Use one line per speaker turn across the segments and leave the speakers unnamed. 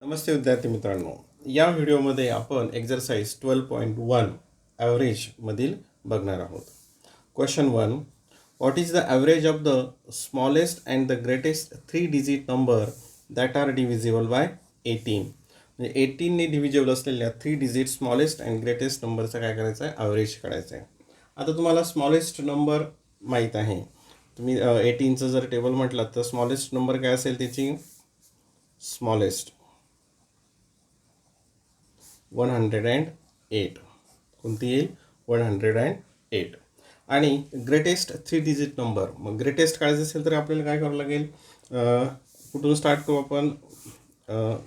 नमस्ते विद्यार्थी मित्रांनो. या व्हिडिओमध्ये आपण एक्झरसाइज 12.1 ॲव्हरेजमधील बघणार आहोत. Question 1. What is the average of the smallest and the greatest 3 digit number that are divisible by 18. म्हणजे 18ने डिव्हिजिबल असलेल्या 3 डिजिट स्मॉलेस्ट अँड ग्रेटेस्ट नंबरचा काय करायचं आहे, ॲव्हरेज काढायचं आहे. आता तुम्हाला स्मॉलेस्ट नंबर माहीत आहे. तुम्ही 18चं जर टेबल म्हटलं तर स्मॉलेस्ट नंबर काय असेल त्याची, स्मॉलेस्ट 108. कोणती येईल, 108. आणि ग्रेटेस्ट 3 डिजिट नंबर, मग ग्रेटेस्ट काढायचं असेल तर आपल्याला काय करावं लागेल, कुठून स्टार्ट करू आपण,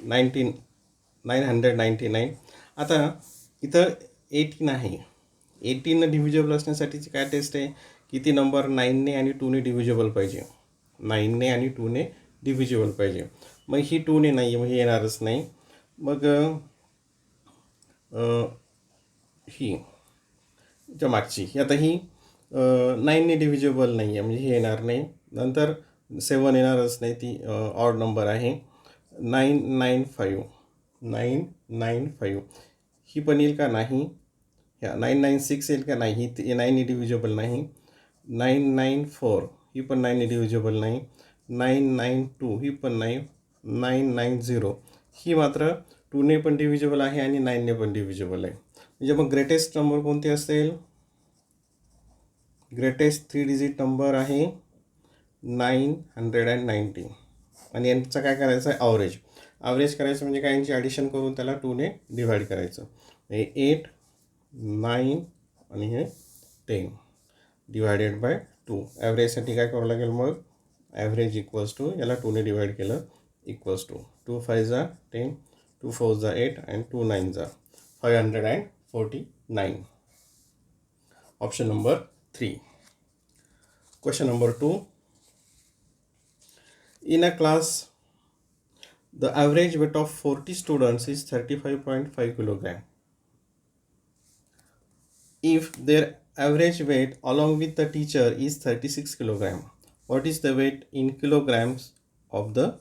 999. आता इथं 18 आहे. 18 डिव्हिजिबल असण्यासाठीची काय टेस्ट आहे, किती नंबर 9ने आणि 2ने डिव्हिजिबल पाहिजे. 9ने आणि 2ने डिव्हिजिबल पाहिजे. मग ही 2ने नाही, मग ही येणारच नाही. मग ही च्या मागची ही, आता ही 9ने डिव्हिजिबल नाही आहे, म्हणजे ही येणार नाही. नंतर 7 येणारच नाही, ती ऑड नंबर आहे. 995 ही पण येईल का, नाही. ह्या 996 येईल का, नाही. ही 9ने डिव्हिजिबल नाही. 994 ही पण 9ने डिव्हिजिबल नाही. 992 ही पण नाही. 990 ही मात्र 2ने पण डिव्हिजिबल आहे आणि 9ने पण डिव्हिजिबल आहे. म्हणजे मग ग्रेटेस्ट नंबर कोणते असेल, ग्रेटेस्ट 3 डिजिट नंबर आहे 990. आणि यांचा काय करायचं आहे, ॲव्हरेज करायचं. म्हणजे काय, यांची ॲडिशन करून त्याला 2ने डिव्हाइड करायचं. हे 8, 9 आणि हे 10 डिवायडेड बाय 2. ॲव्हरेजसाठी काय करावं लागेल, मग ॲव्हरेज इक्वल्स टू, याला 2ने डिवाइड केलं, इक्वल्स टू 2 5 जा 10, 2 4 जा 8 आणि 2 9 जा 549. Option number 3. Question number 2. In a class, the average weight of 40 students is 35.5 kilogram. If their average weight along with the teacher is 36 kilogram, what is the weight in kilograms of the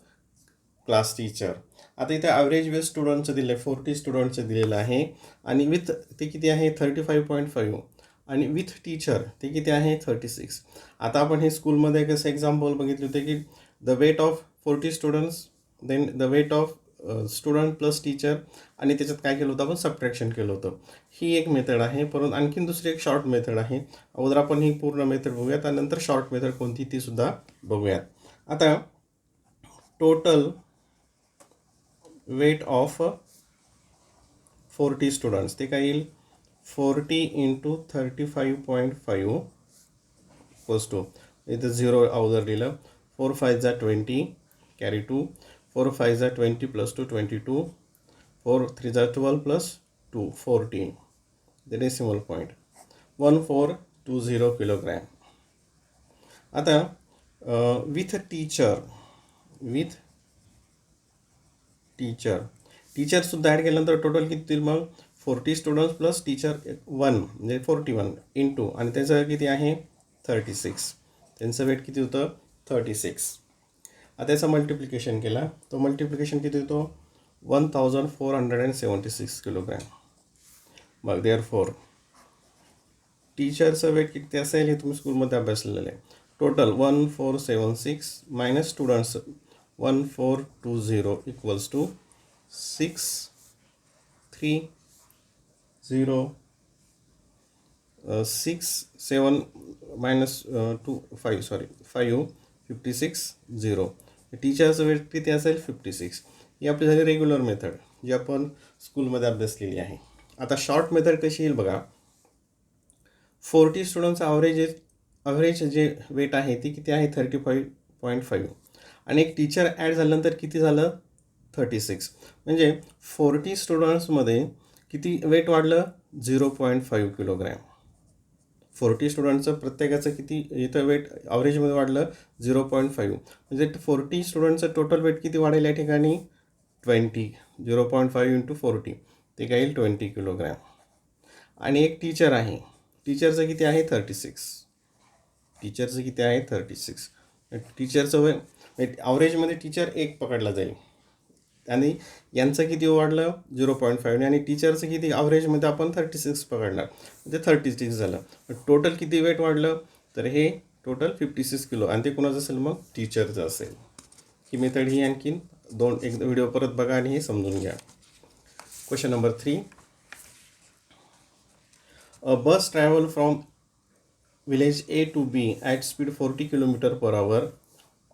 class teacher. आता इथे average weight स्टुडंटचं दिलं आहे, 40 स्टुडंटचं दिलेलं आहे. आणि with ते किती आहे, 35.5. आणि विथ टीचर ते किती आहे, 36. आता आपण हे स्कूलमध्ये कसं एक्झाम्पल बघितले होते की the weight of 40 students, then the weight of student plus teacher, आणि त्याच्यात काय केलं होतं, आपण सबट्रॅक्शन केलं होतं. ही एक मेथड आहे. परंतु आणखीन दुसरी एक शॉर्ट मेथड आहे. अगोदर आपण ही पूर्ण मेथड बघूयात आणि नंतर शॉर्ट मेथड कोणती ती सुद्धा बघूयात. आता टोटल वेट ऑफ 40 स्टुडंट्स ते काय येईल, 40 इंटू 35.5 इक्वल्स टू, इथं 0 अगोदर लिहिलं, 4 5 जा 20 कॅरी 2, 4 5 जा 20 प्लस 2 22, 4 3 जा 12 plus 2 14. The decimal point 1420 kilogram. आता विथ टीचरसुद्धा ॲड केल्यानंतर टोटल किती येईल, मग 40 स्टुडंट्स प्लस टीचर 1 म्हणजे 41 इंटू, आणि त्याचं किती आहे 36. त्यांचं वेट किती होतं, 36. आता त्याचं मल्टिप्लिकेशन केला, तो मल्टिप्लिकेशन किती होतो, 1476 किलोग्रॅम. मग देअरफॉर टीचरचं वेट किती असेल, हे तुम्ही स्कूलमध्ये अभ्यासलेलं आहे. Total 1476 minus students 1420 equals to 630 6 7 minus 2 5 556 0. टीचरचं वेट किती असेल, 56. ही आपली झाली रेग्युलर मेथड, जी आपण स्कूलमध्ये अभ्यासलेली आहे. आता शॉर्ट मेथड कशी येईल बघा. 40 स्टुडंटचं ॲव्हरेज जे वेट आहे ती किती आहे, 35.5. आणि एक टीचर ॲड झाल्यानंतर किती झालं, 36. म्हणजे 40 स्टुडंट्समध्ये किती वेट वाढलं, 0.5 किलोग्रॅम. 40 स्टुडंटचं प्रत्येकाचं किती इथं वेट ॲव्हरेजमध्ये वाढलं, 0.5. म्हणजे 40 स्टुडंटचं टोटल वेट किती वाढेल या ठिकाणी, 20. 0.5 इंटू 40 ते काय येईल, 20 किलोग्रॅम. आणि एक टीचर आहे, टीचरचं किती आहे, 36. टीचरचं किती आहे, 36. टीचरचं ॲव्हरेजमध्ये टीचर एक पकडला जाईल. आणि यांचं किती वाढलं 0.5 आणि टीचरचं किती ॲव्हरेजमध्ये आपण 36 पकडणार म्हणजे 36 झालं. टोटल किती वेट वाढलं तर हे टोटल 56 किलो आणि ते कोणाचं असेल मग टीचरचं असेल. ही मेथड ही आणखीन एक व्हिडिओ परत बघा आणि हे समजून घ्या. Question number 3. A bus travel from village A to B at speed 40 km per hour.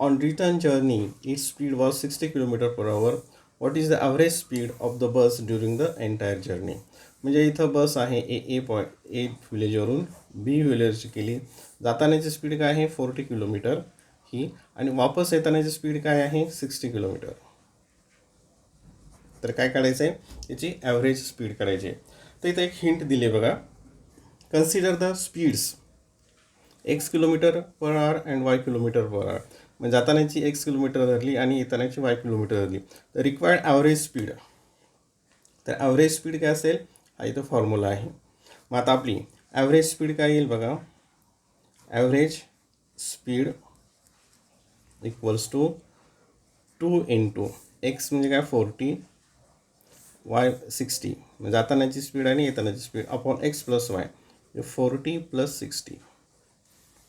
On return journey, its speed was 60 km per hour. What is the average speed of the bus during the entire journey? म्हणजे इथं बस आहे ए विलेजवरून बी village केली. जातानाची speed काय आहे 40 kilometre ही आणि वापस येतानाची speed काय आहे 60 किलोमीटर. तर काय काढायचं आहे याची ॲव्हरेज स्पीड काढायची आहे. तर इथं एक हिंट दिली बघा. Consider the speeds x kilometre per hour and Y kilometre per hour. म्हणजे जातानाची एक्स किलोमीटर धरली आणि येतानाची वाय किलोमीटर धरली तर रिक्वायर्ड ॲव्हरेज स्पीड. तर ॲव्हरेज स्पीड काय असेल हा इथं फॉर्म्युला आहे. मग आता आपली ॲव्हरेज स्पीड काय येईल बघा. Average speed equals to 2 into X म्हणजे काय 40 वाय 60 म्हणजे जातानाची स्पीड आणि येतानाची speed upon X plus Y 40 plus 60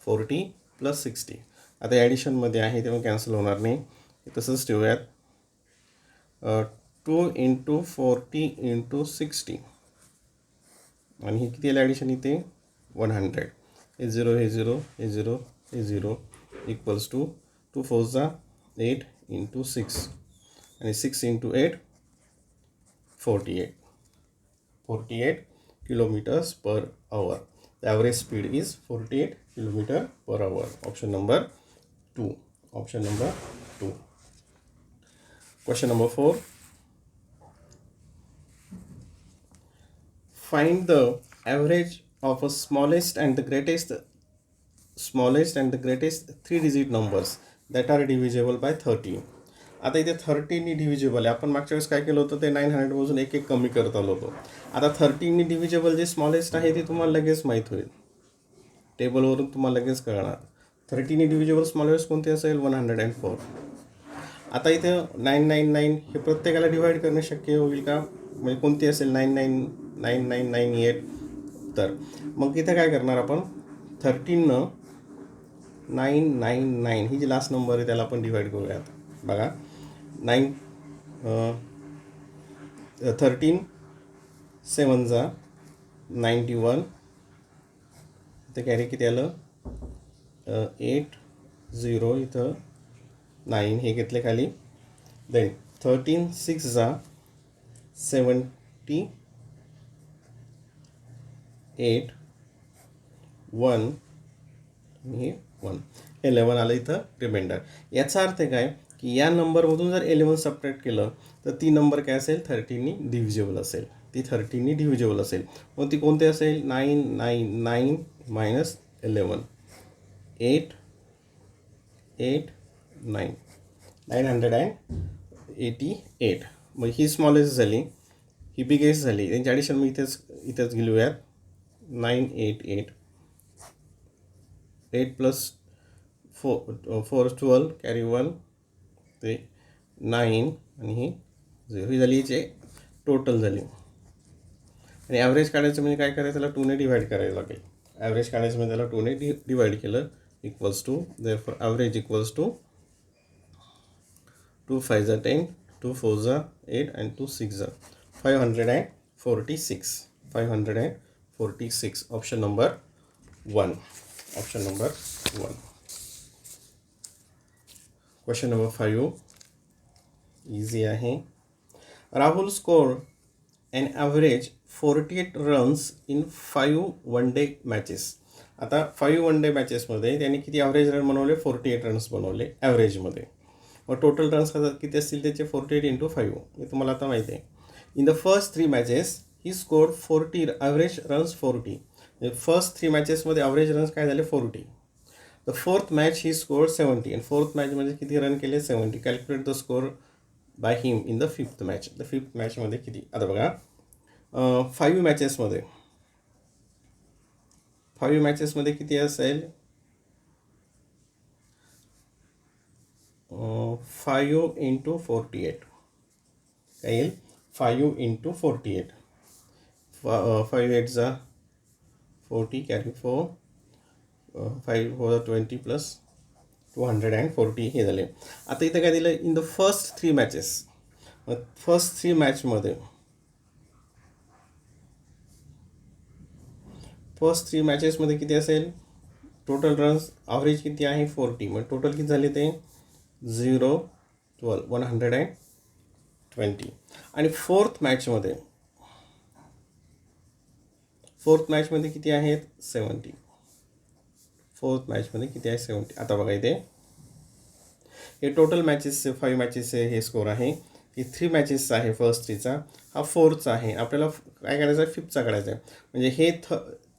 40 plus 60. आता ॲडिशनमध्ये आहे तेव्हा कॅन्सल होणार नाही तसंच ठेवूयात. 2 इंटू 40 इंटू 60 आणि हे किती आलं ॲडिशन इथे 100. हे 0 हे 0 हे 0 हे 0 इक्वल्स टू 2 4 8 इंटू 6 आणि 6 into 8 48 kilometres per hour. The average speed is 48 km per hour. Option number 2. Option number 2. Question number 4. Find the average of a smallest and the greatest 3-digit numbers that are divisible by 30. आता इथे 30नी डिव्हिजेबल आहे. आपण मागच्या वेळेस काय केलं होतं ते 900 पासून एक कमी करत आलो होतो. आता 30नी डिव्हिजेबल जे स्मॉलेस्ट आहे ते तुम्हाला लगेच माहीत होईल. टेबलवरून तुम्हाला लगेच कळणार. 30नी डिव्हिजेबल स्मॉलेस्ट कोणते असेल 104. आता इथे 999 हे प्रत्येकाला डिवाईड करणे शक्य होईल का म्हणजे कोणती असेल 999998. तर मग इथे काय करणार आपण 13 999 ही जी लास्ट नंबर आहे त्याला आपण डिवाईड करूयात. बघा 13 7 91 इथं कॅरी किती आलं 8 0 इथं 9 हे घेतले खाली. देन 13 6 78 1 हे 1 11 आलं इथं रिमाइंडर. याचा अर्थ काय की या नंबरमधून जर 11 सबट्रॅक्ट केलं तर ती नंबर काय असेल 30नी डिव्हिजेबल असेल. ती 30नी डिव्हिजेबल असेल. मग ती कोणती असेल 999 मायनस 11 8 8 9 988. मग ही स्मॉलेस्ट झाली ही बिगेस्ट झाली. त्यांची ॲडिशन मग इथेच घेऊयात 988 8 प्लस 4 12 कॅरी 1 ते 9 आणि ही 0 ही झाली हिची टोटल झाली. आणि ॲव्हरेज काढायचं म्हणजे काय करायचं त्याला 2ने डिवाईड करायला लागेल. ॲव्हरेज काढायचं म्हणजे त्याला 2ने डिवाईड केलं equals to therefore average equals to 2 5 10 2 4 8 and 2 6 546. 546. Option number 1. Option number 1. Question number 5. Easy आहे. Rahul scored an average 48 runs in 5 one-day matches. आता 5 one-day मॅचेसमध्ये त्यांनी किती ॲव्हरेज रन बनवले 48 रन्स बनवले ॲव्हरेजमध्ये. मग टोटल रन्स किती असतील त्याचे 48 इंटू 5 हे तुम्हाला आता माहिती आहे. In the first 3 matches he scored 40 average runs 40. First 3 मॅचेसमध्ये ॲव्हरेज रन्स काय झाले 40. The fourth match he score 70 आणि फोर्थ मॅचमध्ये किती रन केले 70. Calculate the score by him in the fifth match. The fifth मॅचमध्ये किती आता बघा 5 मॅचेसमध्ये किती असेल 5 इंटू 48 काय येईल 5 into 48. 5 8 जा 40 कॅरी 4 5 4 20 प्लस 240 हे झाले. आता इथं काय दिलं इन द फर्स्ट 3 मॅचेस. मग फर्स्ट 3 मॅचेसमध्ये किती असेल टोटल रन्स ॲव्हरेज किती आहे 40. मग टोटल किती झाले ते 0 12 120. आणि फोर्थ मॅचमध्ये किती आहेत 70. फोर्थ मॅचमध्ये किती आहे 70. आता बघा इथे हे टोटल मॅचेसचे 5 मॅचेसचे हे स्कोर आहे की 3 मॅचेसचा आहे फर्स्ट 3चा, हा 4चा आहे. आपल्याला काय करायचं आहे 5चा काढायचा आहे. म्हणजे हे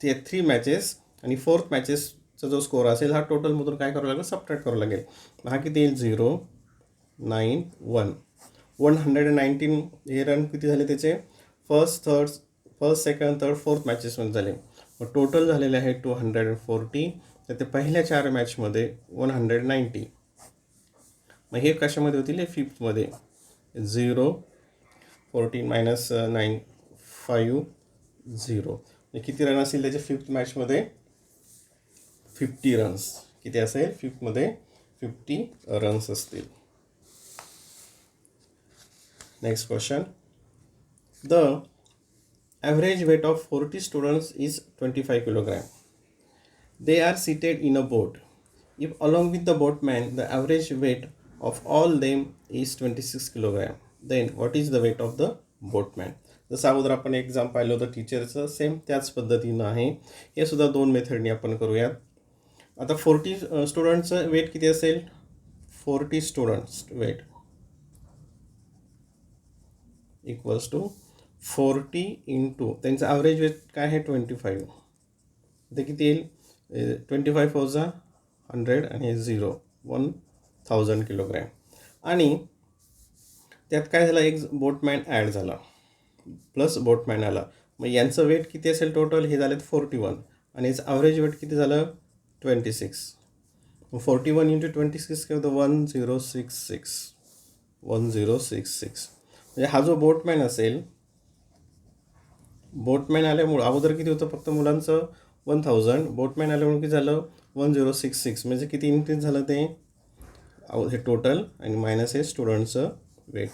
ते 3 मॅचेस आणि 4th मॅचेसचा जो स्कोर असेल हा टोटलमधून काय करावं लागेल सबट्रॅक्ट करावं लागेल. हा किती येईल 0 9 1 119. हे रन किती झाले त्याचे फर्स्ट सेकंड थर्ड फोर्थ मॅचेसमध्ये झाले. मग टोटल झालेले आहे 240. तर ते पहिल्या 4 मॅचमध्ये 190. मग हे कशामध्ये होतील हे 5thमध्ये 0 14 मायनस 9 5 0. किती रन असतील त्याचे 5th मॅचमध्ये 50 रन्स. किती असेल 5thमध्ये 50 रन्स असतील. Next question. The average weight of 40 students is 25 kilogram. They are seated in a boat. If along with the boatman the average weight of all them is 26 kilogram, then what is the weight of the boatman? जसं अगोदर आपण exam पाहिलं होतं टीचरचं same त्याच पद्धतीनं आहे. हे सुद्धा 2 मेथडनी आपण करूयात. आता 40 स्टुडंटचं वेट किती असेल 40 students weight equals to 40 into त्यांचं ॲव्हरेज वेट काय आहे 25. ते किती येईल 25 4 100 आणि 0 1000 किलोग्रॅम. आणि त्यात काय झालं एक बोटमॅन ॲड झाला प्लस बोटमॅन आला. मग यांचं वेट किती असेल टोटल हे झालेत 41 आणि याचं ॲव्हरेज वेट किती झालं 26. 41 इंटू 26 काय होतं 1066. म्हणजे हा जो बोटमॅन असेल बोटमॅन आल्यामुळं अगोदर किती होतं फक्त मुलांचं 1000. बोटमॅन आल्यामुळे किती झालं 1066. म्हणजे किती इन्क्रीज झालं ते हे टोटल आणि मायनस हे स्टुडंटचं वेट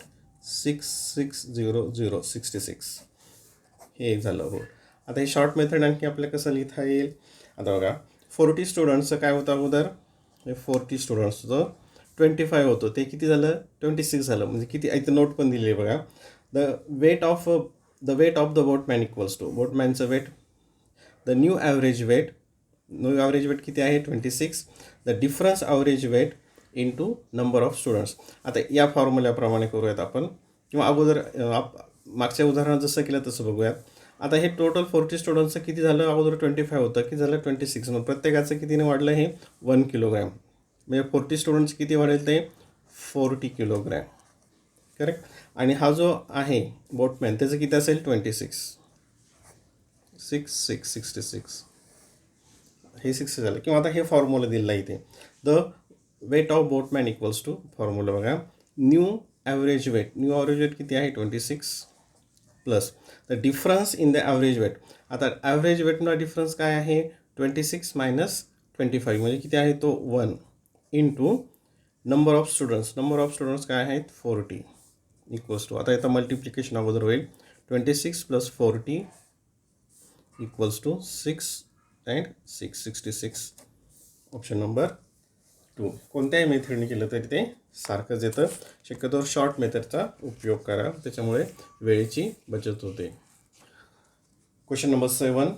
660066 हे झालं हो. आता हे शॉर्ट मेथड आणखी आपल्याला कसं लिहिता येईल. आता बघा 40 स्टुडंट्सचं काय होतं अगोदर हे 40 स्टुडंट्सचं 25 होतं ते किती झालं 26 झालं. म्हणजे किती इथं नोट पण दिली आहे बघा. The weight of the boatman equals to बोटमॅनचं weight the new average weight किती आहे 26. The difference average weight into number of students. आता या फॉर्म्युल्याप्रमाणे करूयात आपण किंवा अगोदर मागच्या उदाहरणात जसं केलं तसं बघूयात. आता हे टोटल 40 स्टुडंट्सचं किती झालं अगोदर 25 होतं किती झालं 26. मग प्रत्येकाचं कितीने वाढलं हे 1 किलोग्रॅम. म्हणजे 40 स्टुडंट्स किती वाढेल ते 40 किलोग्रॅम करेक्ट. आणि हा जो आहे बोटमॅन त्याचं किती असेल 26 66 हे 6 झालं. किंवा आता हे फॉर्म्युला दिलेलं आहे इथे the weight of boatman equals to formula बघा न्यू ॲव्हरेज वेट किती आहे 26 plus the difference in the average weight. आता ॲव्हरेज वेटला डिफरन्स काय आहे 26 मायनस 25 म्हणजे किती आहे तो 1 इंटू नंबर ऑफ स्टुडंट्स काय आहेत 40 इक्वल्स टू. आता याचं मल्टिप्लिकेशन अगोदर होईल 26 plus 40 equals to 6 and 666. Option number 2. कोणत्याही मेथडने केलं तरी ते सारखंच येतं. शक्यतो शॉर्ट मेथडचा उपयोग करा त्याच्यामुळे वेळेची बचत होते. Question number 7.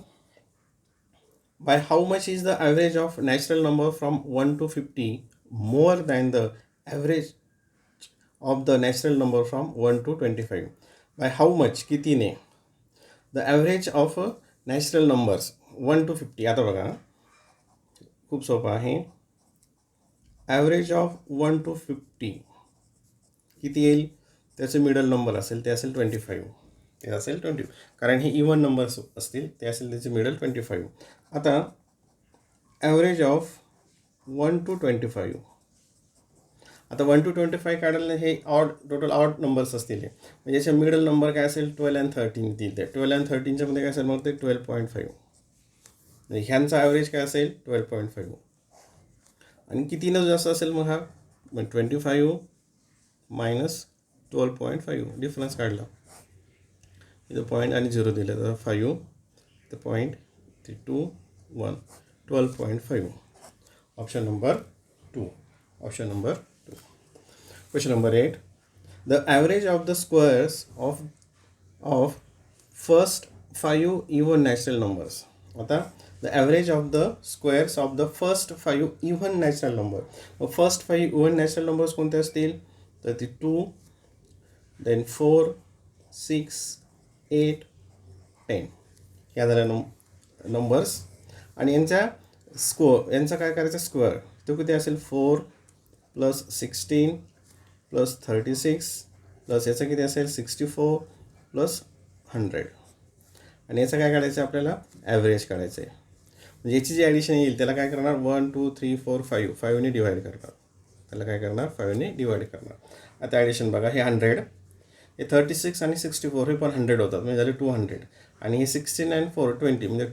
By how much is the average of natural number from 1 to 50 more than the average of the natural number from 1 to 25. By how much कितीने the average of natural numbers 1 to 50. आता बघा खूप सोपं आहे. Average of 1 to 50 किती येईल त्याचे middle number असेल ते असेल 25. ते असेल 20 कारण हे इवन नंबर्स असतील ते असेल त्याचे मिडल 25. आता ॲव्हरेज ऑफ 1 to 25 आता 1 to 25 काढायला हे ऑड टोटल ऑड नंबर्स असतील हे, म्हणजे याच्या मिडल नंबर काय असेल 12 and 13 येतील. ते 12 and 13च्या मध्ये काय असेल मग ते 12.5. म्हणजे ह्यांचा ॲव्हरेज काय असेल 12.5. आणि कितीनं जास्त असेल मग हा 25 मायनस 12.5 डिफरन्स काढला. इथं पॉईंट आणि 0 दिलं तर 5 तर 0.321 12.5. Option number 2. Option number 2. Question number 8. The average of the squares of first 5 even natural numbers. आता the average of the squares of the first 5 even natural number. First 5 even natural numbers कोणते असतील तर ती 2, then 4, 6, 8, 10 या झाल्या numbers. आणि यांचा काय करायचा स्क्वेअर, तो किती असेल 4 प्लस 16 प्लस 36 प्लस याचा किती असेल 64 प्लस 100. आणि याचं काय काढायचं आहे आपल्याला ॲव्हरेज काढायचं आहे. म्हणजे याची जी ॲडिशन येईल त्याला काय करणार 1 2 3 4 5 5ने डिवाईड करणार. त्याला काय करणार 5ने डिवाईड करणार. आता ॲडिशन बघा, हे 100, हे 36 आणि 64 हे पण 100 होतात म्हणजे झाले 200. आणि हे 16 and 4 20 म्हणजे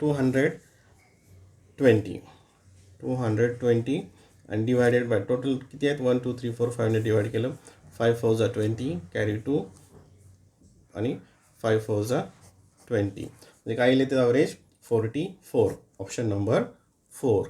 220 आणि डिवायडेड बाय टोटल किती आहेत 1 2 3 4 5ने डिवाइड केलं. 5 4 जा 20 कॅरी 2 आणि 5 4 जा 20 म्हणजे काय येईल ते ॲव्हरेज 44. Option number 4.